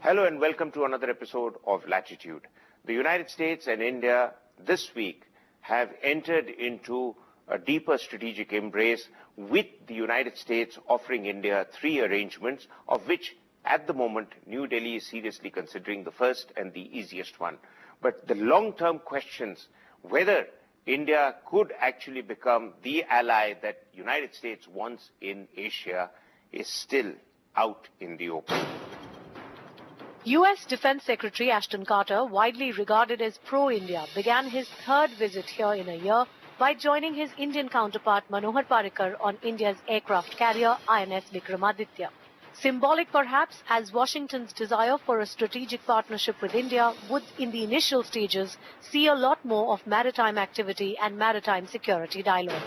Hello and welcome to another episode of Latitude. The United States and India this week have entered into a deeper strategic embrace, with the United States offering India 3 arrangements, of which at the moment New Delhi is seriously considering the first and the easiest one. But the long-term questions, whether India could actually become the ally that the United States wants in Asia, is still out in the open. U.S. Defense Secretary Ashton Carter, widely regarded as pro-India, began his 3rd visit here in a year by joining his Indian counterpart Manohar Parrikar on India's aircraft carrier INS Vikramaditya. Symbolic perhaps, as Washington's desire for a strategic partnership with India would in the initial stages see a lot more of maritime activity and maritime security dialogue.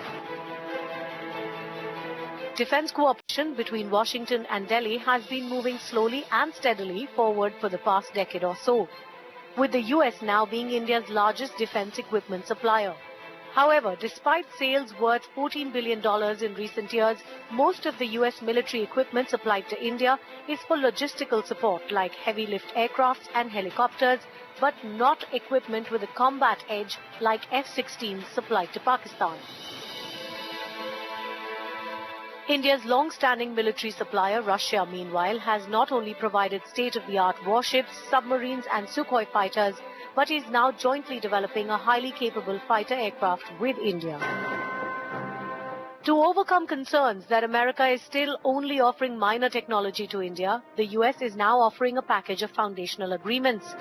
Defense cooperation between Washington and Delhi has been moving slowly and steadily forward for the past decade or so, with the US now being India's largest defense equipment supplier. However, despite sales worth $14 billion in recent years, most of the US military equipment supplied to India is for logistical support like heavy lift aircrafts and helicopters, but not equipment with a combat edge like F-16s supplied to Pakistan. India's long-standing military supplier, Russia, meanwhile, has not only provided state-of-the-art warships, submarines and Sukhoi fighters, but is now jointly developing a highly capable fighter aircraft with India. To overcome concerns that America is still only offering minor technology to India, the US is now offering a package of foundational agreements,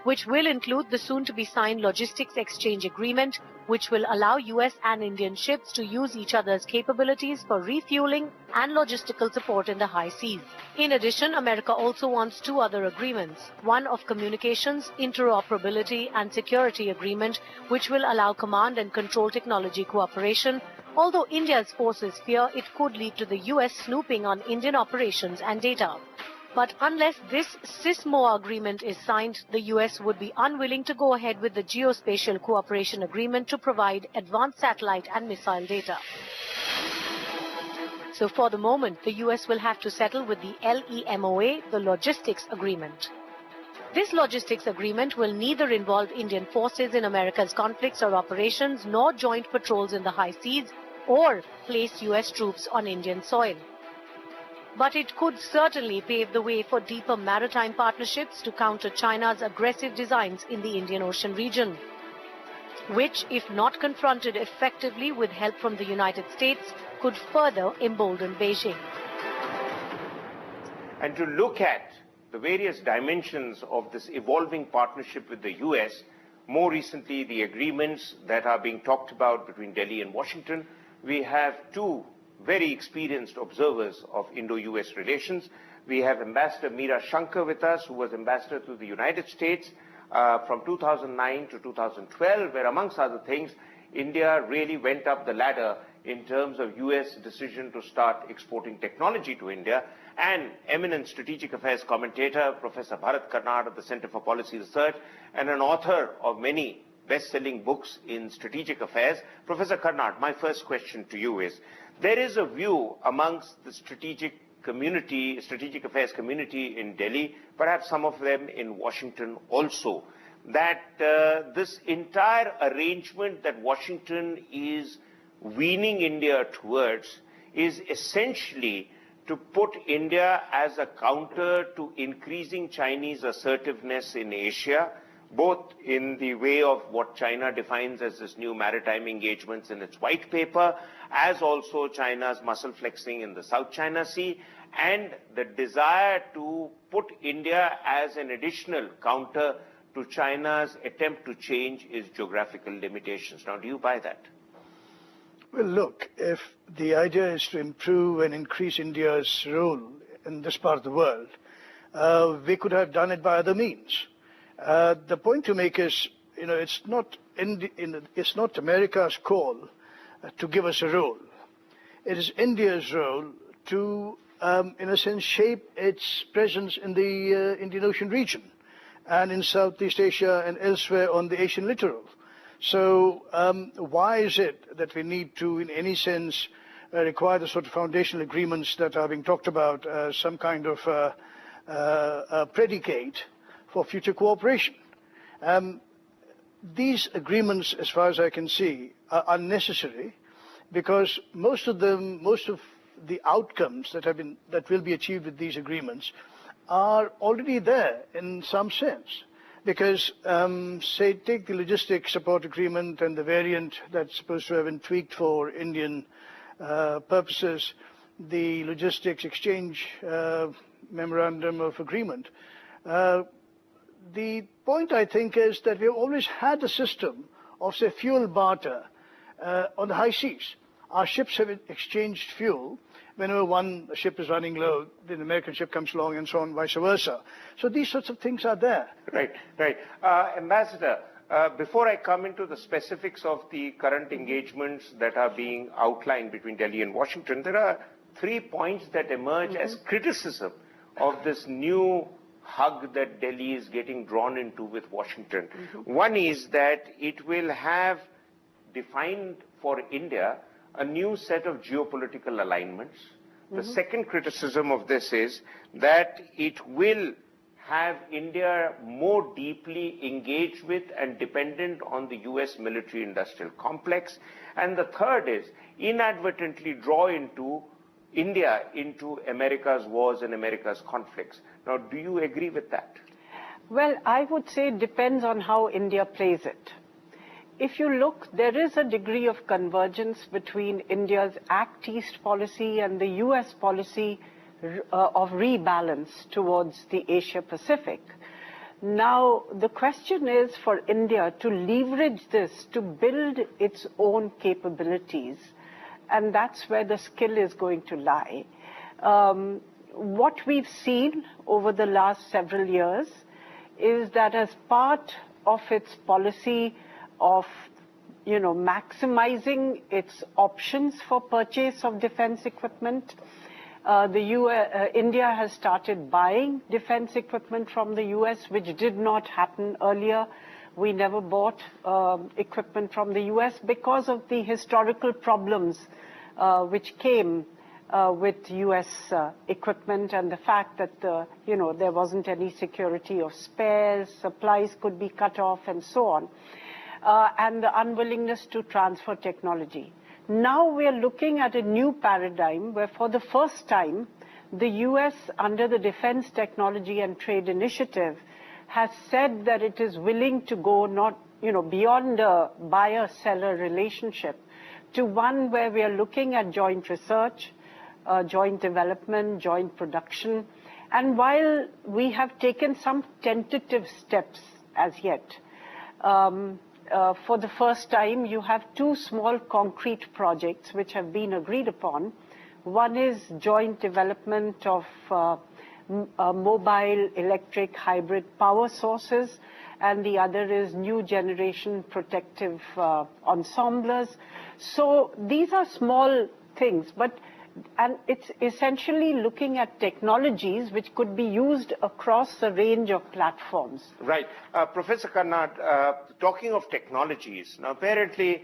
which will include the soon-to-be-signed Logistics Exchange Agreement, which will allow US and Indian ships to use each other's capabilities for refueling and logistical support in the high seas. In addition, America also wants 2 other agreements, one of communications, interoperability and security agreement, which will allow command and control technology cooperation, although India's forces fear it could lead to the US snooping on Indian operations and data. But unless this SISMO agreement is signed, the US would be unwilling to go ahead with the Geospatial Cooperation Agreement to provide advanced satellite and missile data. So for the moment, the US will have to settle with the LEMOA, the Logistics Agreement. This logistics agreement will neither involve Indian forces in America's conflicts or operations, nor joint patrols in the high seas, or place US troops on Indian soil. But it could certainly pave the way for deeper maritime partnerships to counter China's aggressive designs in the Indian Ocean region, which, if not confronted effectively with help from the United States, could further embolden Beijing. And to look at the various dimensions of this evolving partnership with the US, more recently the agreements that are being talked about between Delhi and Washington, we have 2 very experienced observers of Indo-US relations. We have Ambassador Meera Shankar with us, who was ambassador to the United States from 2009 to 2012, where amongst other things, India really went up the ladder in terms of US decision to start exporting technology to India, and eminent strategic affairs commentator, Professor Bharat Karnad of the Center for Policy Research, and an author of many best-selling books in strategic affairs. Professor Karnad, my first question to you is, there is a view amongst the strategic affairs community in Delhi, perhaps some of them in Washington also, that this entire arrangement that Washington is weaning India towards is essentially to put India as a counter to increasing Chinese assertiveness in Asia, both in the way of what China defines as this new maritime engagements in its white paper, as also China's muscle flexing in the South China Sea, and the desire to put India as an additional counter to China's attempt to change its geographical limitations. Now, do you buy that? Well, look, if the idea is to improve and increase India's role in this part of the world, we could have done it by other means. The point to make is, it's not America's call to give us a role. It is India's role to, in a sense, shape its presence in the Indian Ocean region and in Southeast Asia and elsewhere on the Asian littoral. So why is it that we need to, in any sense, require the sort of foundational agreements that are being talked about, some kind of a predicate for future cooperation. These agreements, as far as I can see, are unnecessary because most of the outcomes that will be achieved with these agreements are already there in some sense. Because, say, take the logistics support agreement and the variant that's supposed to have been tweaked for Indian purposes, the logistics exchange memorandum of agreement. The point, I think, is that we've always had a system of, say, fuel barter on the high seas. Our ships have exchanged fuel. Whenever one ship is running low, then the American ship comes along and so on, vice versa. So these sorts of things are there. Right, right. Ambassador, before I come into the specifics of the current engagements that are being outlined between Delhi and Washington, there are 3 points that emerge as criticism of this new hug that Delhi is getting drawn into with Washington. One is that it will have defined for India a new set of geopolitical alignments. The second criticism of this is that it will have India more deeply engaged with and dependent on the US military-industrial complex. And the third is inadvertently draw into India into America's wars and America's conflicts. Now, do you agree with that? Well, I would say it depends on how India plays it. If you look, there is a degree of convergence between India's Act East policy and the US policy of rebalance towards the Asia-Pacific. Now, the question is for India to leverage this to build its own capabilities, and that's where the skill is going to lie. What we've seen over the last several years is that as part of its policy of, maximizing its options for purchase of defense equipment, India has started buying defense equipment from the US, which did not happen earlier. We never bought equipment from the US because of the historical problems which came with US equipment and the fact that, there wasn't any security of spares, supplies could be cut off and so on, and the unwillingness to transfer technology. Now we are looking at a new paradigm where for the first time, the US, under the Defense Technology and Trade Initiative, has said that it is willing to go beyond a buyer-seller relationship to one where we are looking at joint research, joint development, joint production. And while we have taken some tentative steps as yet, for the first time, you have 2 small concrete projects which have been agreed upon. One is joint development of mobile electric hybrid power sources, and the other is new generation protective ensembles. So these are small things, and it's essentially looking at technologies which could be used across a range of platforms. Right. Professor Karnad, talking of technologies, now apparently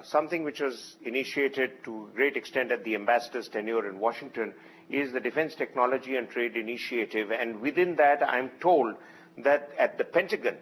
something which was initiated to a great extent at the ambassador's tenure in Washington is the Defense Technology and Trade Initiative, and within that I'm told that at the Pentagon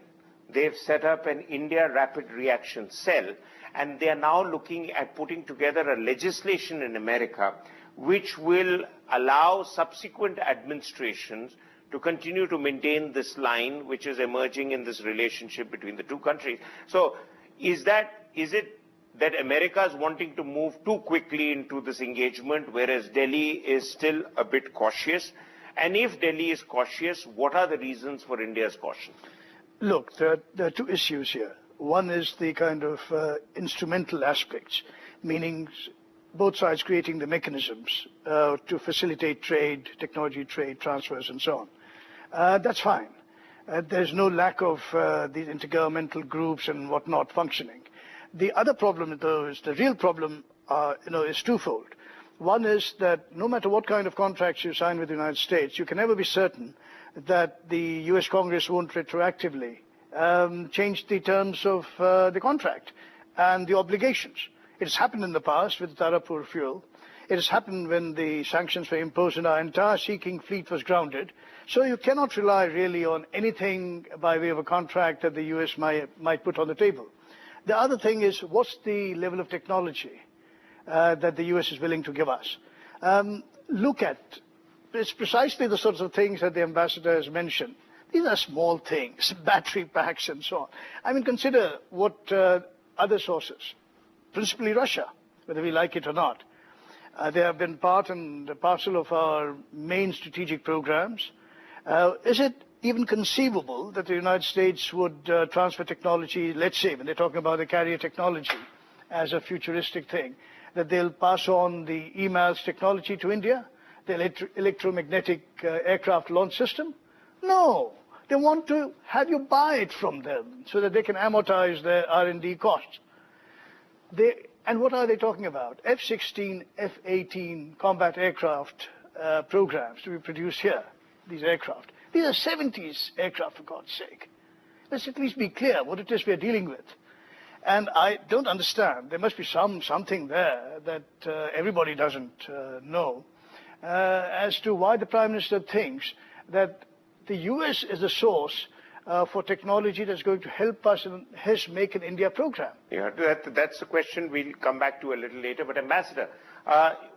they've set up an India Rapid Reaction Cell, and they are now looking at putting together a legislation in America which will allow subsequent administrations to continue to maintain this line which is emerging in this relationship between the two countries. So is it that America is wanting to move too quickly into this engagement, whereas Delhi is still a bit cautious? And if Delhi is cautious, what are the reasons for India's caution? Look, there are 2 issues here. One is the kind of instrumental aspects, meaning both sides creating the mechanisms to facilitate trade, technology trade, transfers, and so on. That's fine. There's no lack of these intergovernmental groups and whatnot functioning. The other problem, though, is the real problem, is twofold. One is that no matter what kind of contracts you sign with the United States, you can never be certain that the US Congress won't retroactively change the terms of the contract and the obligations. It has happened in the past with Tarapur fuel. It has happened when the sanctions were imposed and our entire Sea King fleet was grounded. So you cannot rely really on anything by way of a contract that the US might put on the table. The other thing is, what's the level of technology that the US is willing to give us? Look at, it's precisely the sorts of things that the ambassador has mentioned. These are small things, battery packs and so on. I mean, consider what other sources, principally Russia, whether we like it or not. They have been part and parcel of our main strategic programs. Is it even conceivable that the United States would transfer technology, let's say, when they're talking about the carrier technology as a futuristic thing, that they'll pass on the EMALS technology to India, the electromagnetic aircraft launch system? No. They want to have you buy it from them so that they can amortize their R&D costs. And what are they talking about? F-16, F-18 combat aircraft programs to be produced here, these aircraft. These are 70s aircraft, for God's sake. Let's at least be clear what it is we're dealing with. And I don't understand. There must be something there that everybody doesn't know as to why the Prime Minister thinks that the US is the source for technology that's going to help us in his Make in India program. Yeah, that's the question we'll come back to a little later. But Ambassador,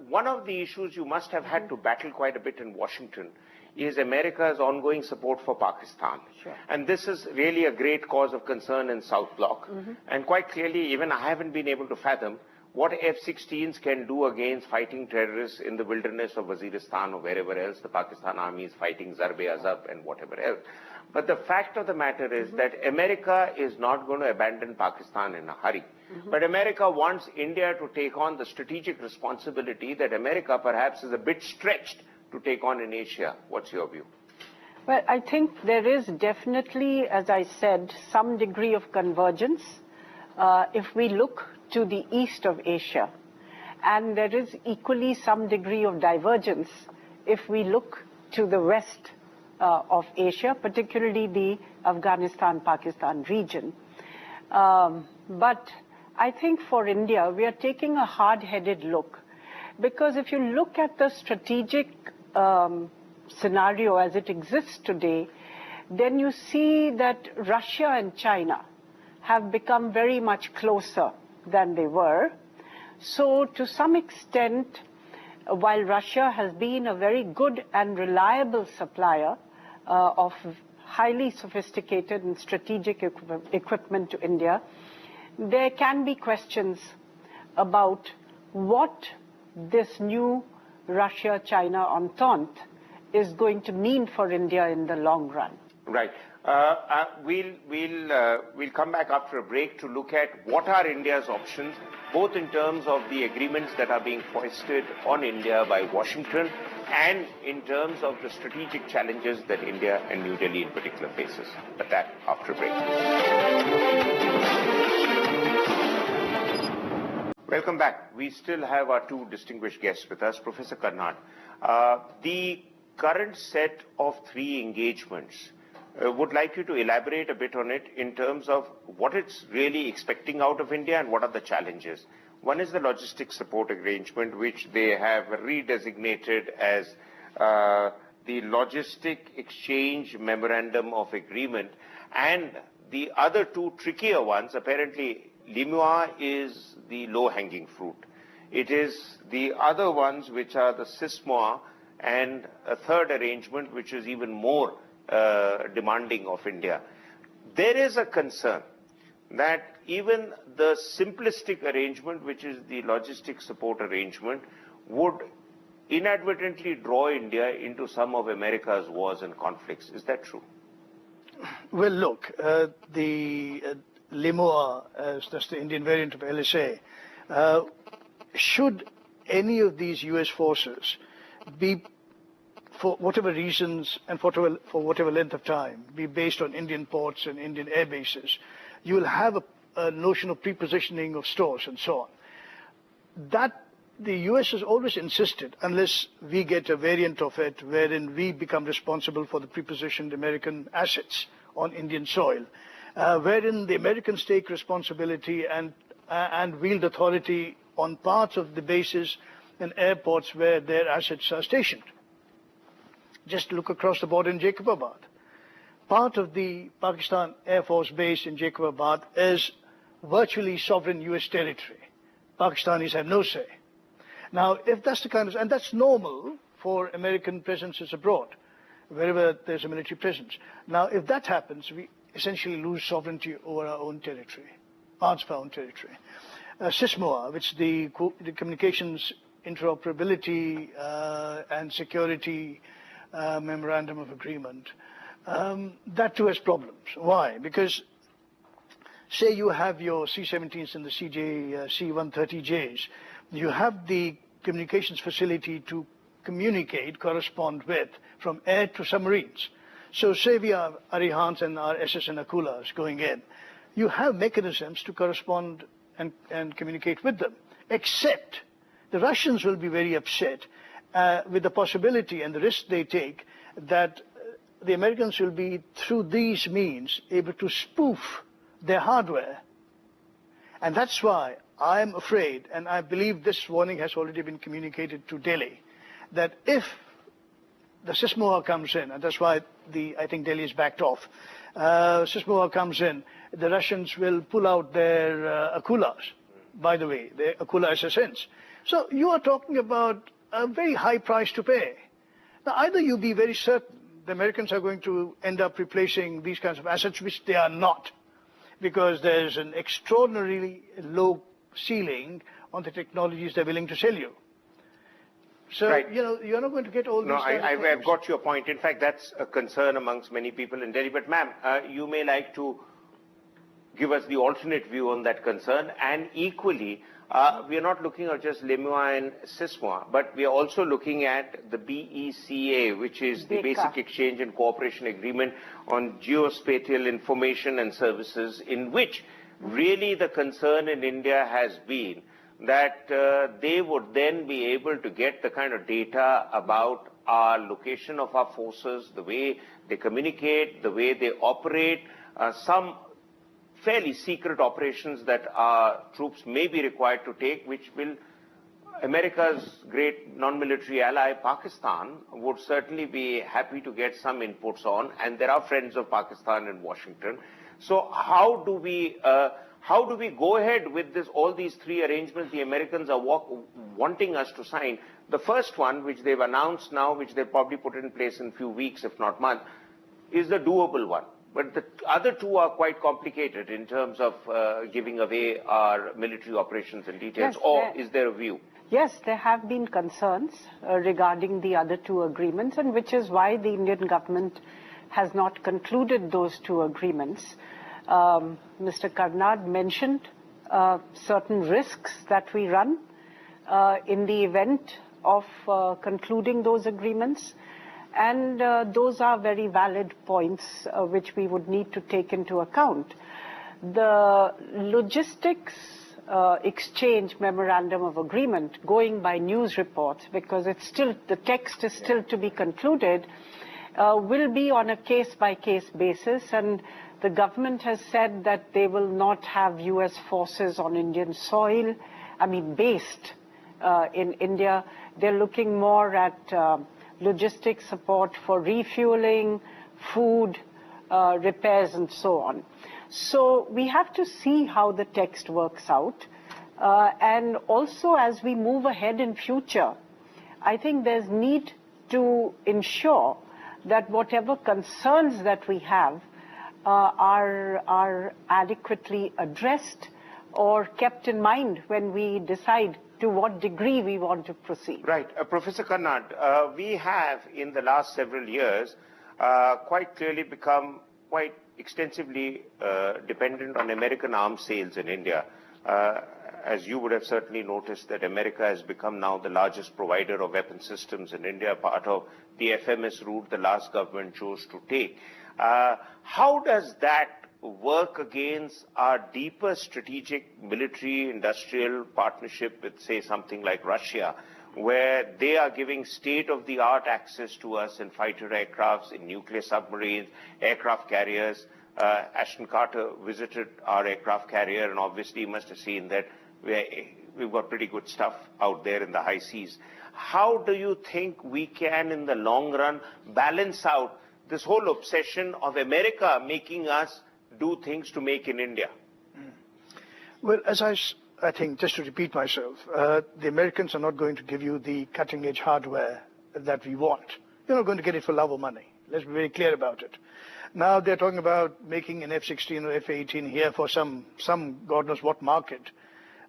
one of the issues you must have had to battle quite a bit in Washington is America's ongoing support for Pakistan. Sure. And this is really a great cause of concern in South Bloc. And quite clearly, even I haven't been able to fathom what F-16s can do against fighting terrorists in the wilderness of Waziristan or wherever else the Pakistan army is fighting, Zarb-e-Azab and whatever else. But the fact of the matter is that America is not going to abandon Pakistan in a hurry. But America wants India to take on the strategic responsibility that America perhaps is a bit stretched to take on in Asia. What's your view? Well, I think there is definitely, as I said, some degree of convergence if we look to the east of Asia. And there is equally some degree of divergence if we look to the west of Asia, particularly the Afghanistan-Pakistan region. But I think for India, we are taking a hard-headed look, because if you look at the strategic scenario as it exists today, then you see that Russia and China have become very much closer than they were. So to some extent, while Russia has been a very good and reliable supplier of highly sophisticated and strategic equipment to India, there can be questions about what this new Russia-China entente is going to mean for India in the long run. Right. We'll come back after a break to look at what are India's options, both in terms of the agreements that are being foisted on India by Washington and in terms of the strategic challenges that India and New Delhi in particular faces. But that after a break. Welcome back. We still have our two distinguished guests with us. Professor Karnad, the current set of 3 engagements, would like you to elaborate a bit on it in terms of what it's really expecting out of India and what are the challenges. One is the logistics support arrangement, which they have redesignated as the Logistic Exchange Memorandum of Agreement. And the other 2 trickier ones, apparently LIMUA is the low-hanging fruit. It is the other ones which are the SISMOA and a third arrangement which is even more demanding of India. There is a concern that even the simplistic arrangement, which is the logistic support arrangement, would inadvertently draw India into some of America's wars and conflicts. Is that true? Well, look, the LIMUA, that's the Indian variant of LSA, should any of these US forces be, for whatever reasons and for whatever length of time, be based on Indian ports and Indian air bases, you will have a notion of prepositioning of stores and so on. That the US has always insisted, unless we get a variant of it wherein we become responsible for the prepositioned American assets on Indian soil, wherein the Americans take responsibility and wield authority on parts of the bases and airports where their assets are stationed. Just look across the border in Jacobabad. Part of the Pakistan Air Force base in Jacobabad is virtually sovereign US territory. Pakistanis have no say. Now, if that's the kind of, and that's normal for American presences abroad, wherever there's a military presence. Now, if that happens, we essentially lose sovereignty over our own territory, parts of our own territory. SISMOA, which is the Communications Interoperability and Security Memorandum of Agreement, that too has problems. Why? Because say you have your C-17s and the C-130Js, you have the communications facility to communicate, correspond with, from air to submarines. So say we have Arihants and our SS and Akulas going in. You have mechanisms to correspond and communicate with them, except the Russians will be very upset with the possibility and the risk they take that the Americans will be, through these means, able to spoof their hardware. And that's why I'm afraid, and I believe this warning has already been communicated to Delhi, that if the SISMOA comes in, and that's why I think Delhi is backed off, SISMOA comes in, the Russians will pull out their Akulas, by the way, their Akula SSNs. So you are talking about a very high price to pay. Now, either you be very certain the Americans are going to end up replacing these kinds of assets, which they are not, because there's an extraordinarily low ceiling on the technologies they're willing to sell you. So, right. you know, you're not going to get all these I've got your point. In fact, that's a concern amongst many people in Delhi. But ma'am, you may like to give us the alternate view on that concern. And equally, we are not looking at just LEMUA and SISMOA, but we are also looking at the BECA, which is the Basic Exchange and Cooperation Agreement on Geospatial Information and Services, in which really the concern in India has been that they would then be able to get the kind of data about our location of our forces, the way they communicate, the way they operate, some fairly secret operations that our troops may be required to take, which will America's great non-military ally, Pakistan, would certainly be happy to get some inputs on, and there are friends of Pakistan in Washington. So how do we go ahead with this, all these three arrangements the Americans are wanting us to sign? The first one, which they've announced now, which they'll probably put in place in a few weeks, if not months, is the doable one. But the other two are quite complicated in terms of giving away our military operations and details. Yes, or is there a view? Yes, there have been concerns regarding the other two agreements, and which is why the Indian government has not concluded those two agreements. Mr. Karnad mentioned certain risks that we run in the event of concluding those agreements. And those are very valid points which we would need to take into account. The logistics exchange memorandum of agreement, going by news reports, because it's still, the text is still to be concluded, will be on a case-by-case basis, and the government has said that they will not have US forces on Indian soil, based in India. They're looking more at logistics support for refueling, food, repairs, and so on. So we have to see how the text works out. And also, as we move ahead in future, I think there's need to ensure that whatever concerns that we have are adequately addressed or kept in mind when we decide to what degree we want to proceed. Right. Professor Karnad, we have in the last several years quite clearly become quite extensively dependent on American arms sales in India. As you would have certainly noticed, that America has become now the largest provider of weapon systems in India, part of the FMS route the last government chose to take. How does that work against our deeper strategic military industrial partnership with, say, something like Russia, where they are giving state-of-the-art access to us in fighter aircrafts, in nuclear submarines, aircraft carriers? Ashton Carter visited our aircraft carrier, and obviously you must have seen that we're we've got pretty good stuff out there in the high seas. How do you think we can, in the long run, balance out this whole obsession of America making us do things to make in India? Well, as I think, just to repeat myself, the Americans are not going to give you the cutting-edge hardware that we want. You're not going to get it for love or money. Let's be very clear about it. Now they're talking about making an F-16 or F-18 here for some God knows what market.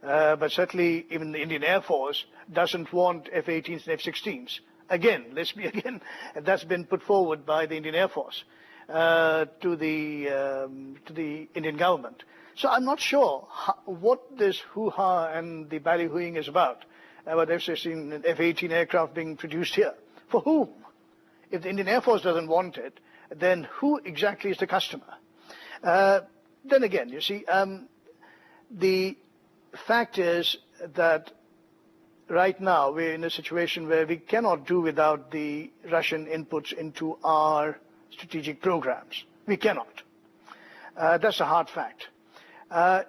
But certainly even the Indian Air Force doesn't want F-18s and F-16s. Again, that's been put forward by the Indian Air Force to the Indian government. So I'm not sure what this hoo-ha and the ballyhooing is about F-16 and F-18 aircraft being produced here. For whom? If the Indian Air Force doesn't want it, then who exactly is the customer? Then again, you see, the fact is that right now we're in a situation where we cannot do without the Russian inputs into our strategic programs. We cannot. That's a hard fact.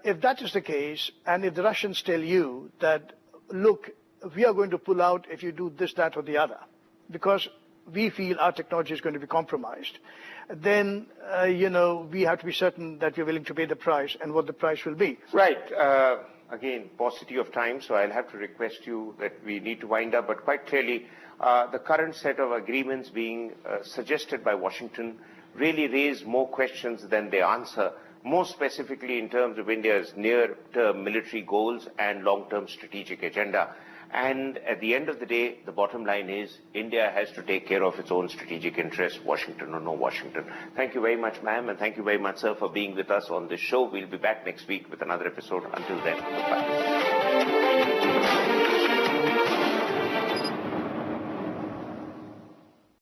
If that is the case, and if the Russians tell you that, look, we are going to pull out if you do this, that, or the other, because we feel our technology is going to be compromised, then, we have to be certain that we're willing to pay the price and what the price will be. Right. Again, paucity of time, so I'll have to request you that we need to wind up. But quite clearly, the current set of agreements being suggested by Washington really raise more questions than they answer, more specifically in terms of India's near-term military goals and long-term strategic agenda. And at the end of the day, the bottom line is India has to take care of its own strategic interests, Washington or no Washington. Thank you very much, ma'am, and thank you very much, sir, for being with us on this show. We'll be back next week with another episode. Until then, goodbye.